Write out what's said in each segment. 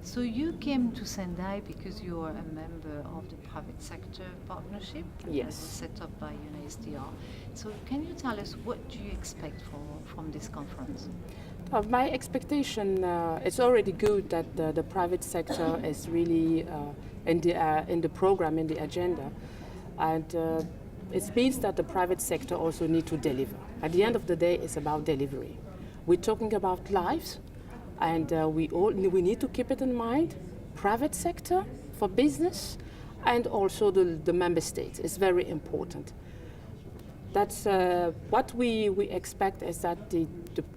So you came to Sendai because you are a member of the private sector partnership that Yes. was set up by UNHCR. So can you tell us what do you expect from this conference? My expectation, it's already good that the private sector is really in the program, in the agenda. And it means that the private sector also need to deliver. At the end of the day, it's about delivery. We're talking about lives, and we need to keep it in mind. Private sector for business, and also the member states is very important. That's what we expect is that the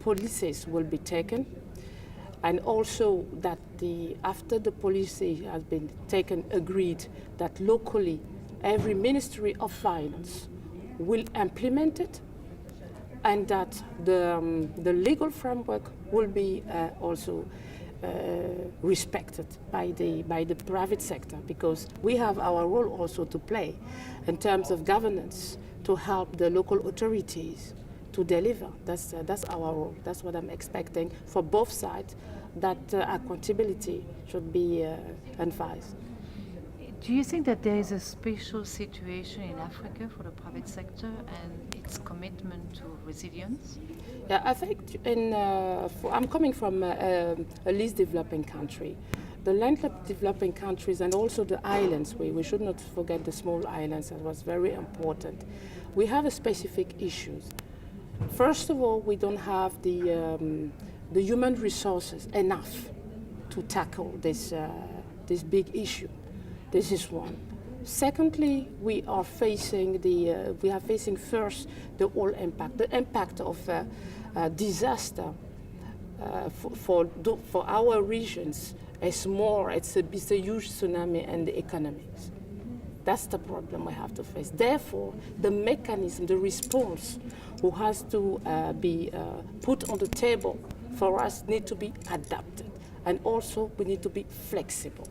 policies will be taken, and also that after the policy has been taken, agreed that locally every Ministry of Finance will implement it, and that the legal framework will be also respected by the private sector, because we have our role also to play in terms of governance to help the local authorities to deliver. That's our role. That's what I'm expecting for both sides, that accountability should be emphasized. Do you think that there is a special situation in Africa for the private sector and its commitment to resilience? Yeah, I think I'm coming from a least developing country. The landlocked developing countries and also the islands, we should not forget the small islands, that was very important. We have a specific issues. First of all, we don't have the human resources enough to tackle this big issue. This is one. Secondly, we are facing first the whole impact. The impact of disaster for our regions is more. It's a huge tsunami in the economies. That's the problem we have to face. Therefore, the mechanism, the response, who has to be put on the table for us need to be adapted, and also we need to be flexible.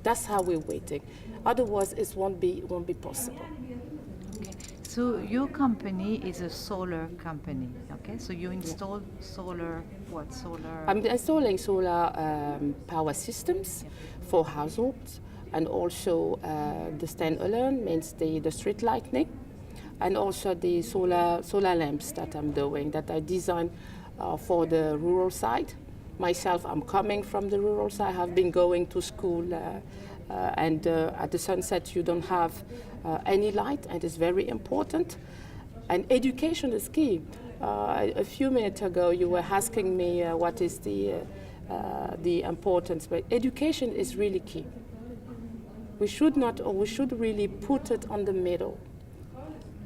That's how we're waiting. Otherwise, it won't be possible. Okay. So your company is a solar company. Okay. So you install solar. What solar? I'm installing solar power systems for households, and also the standalone means the street lighting, and also the solar lamps that I'm doing, that I design for the rural side. Myself, I'm coming from the rural side. I have been going to school, and at the sunset you don't have any light, and it's very important. And education is key. A few minutes ago, you were asking me what is the importance, but education is really key. We should really put it on the middle,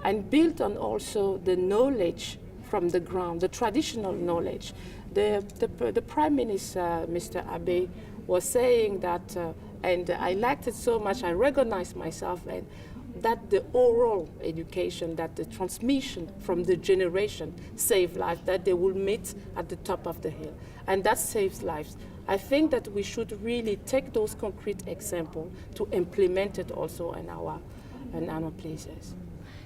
and build on also the knowledge from the ground, the traditional knowledge. The Prime Minister, Mr. Abe, was saying that, and I liked it so much, I recognized myself, and that the oral education, that the transmission from the generation save lives, that they will meet at the top of the hill, and that saves lives. I think that we should really take those concrete examples to implement it also in our places.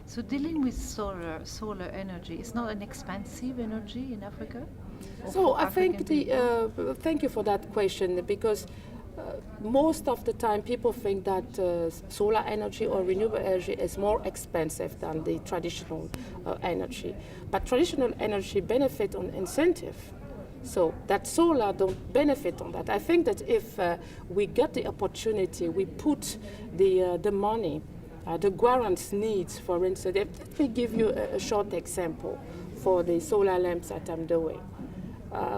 So dealing with solar energy is not an expensive energy in Africa? So I think thank you for that question, because most of the time people think that solar energy or renewable energy is more expensive than the traditional energy. But traditional energy benefit on incentive. So that solar don't benefit on that. I think that if we get the opportunity, we put the money, the grants needs, for instance. Let me give you a short example for the solar lamps that I'm doing,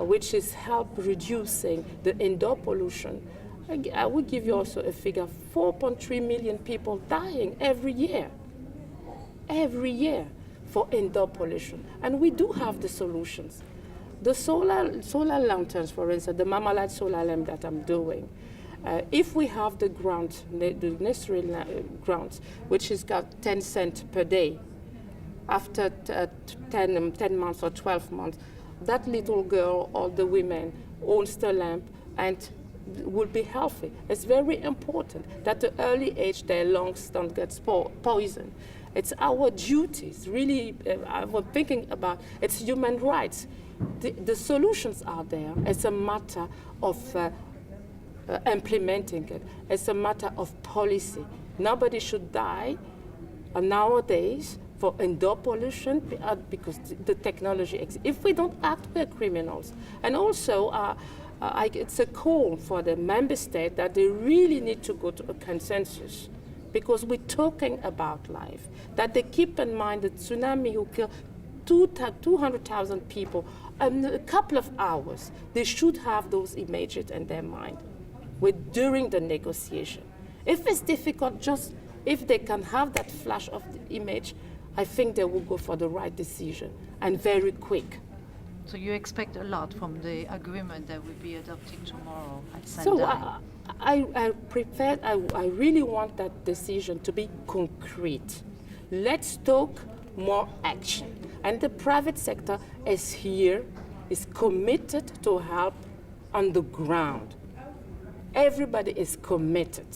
which is help reducing the indoor pollution. I will give you also a figure: 4.3 million people dying every year for indoor pollution. And we do have the solutions. The solar lanterns, for instance, the Marmalade solar lamp that I'm doing, if we have the grant, the necessary grants, which is got 10 cents per day, after 10 months or 12 months, that little girl or the women owns the lamp and will be healthy. It's very important that at the early age their lungs don't get poisoned. It's our duties, really. I was thinking about it's human rights. The solutions are there. It's a matter of implementing it. It's a matter of policy. Nobody should die nowadays for indoor pollution because the technology exists. If we don't act, we're criminals. And also, it's a call for the member state that they really need to go to a consensus because we're talking about life. That they keep in mind the tsunami who killed 200,000 people in a couple of hours. They should have those images in their mind during the negotiation. If it's difficult, just if they can have that flash of the image, I think they will go for the right decision and very quick. So you expect a lot from the agreement that will be adopted tomorrow at Sendai? So I really want that decision to be concrete. Let's talk more action. And the private sector is here, is committed to help on the ground. Everybody is committed.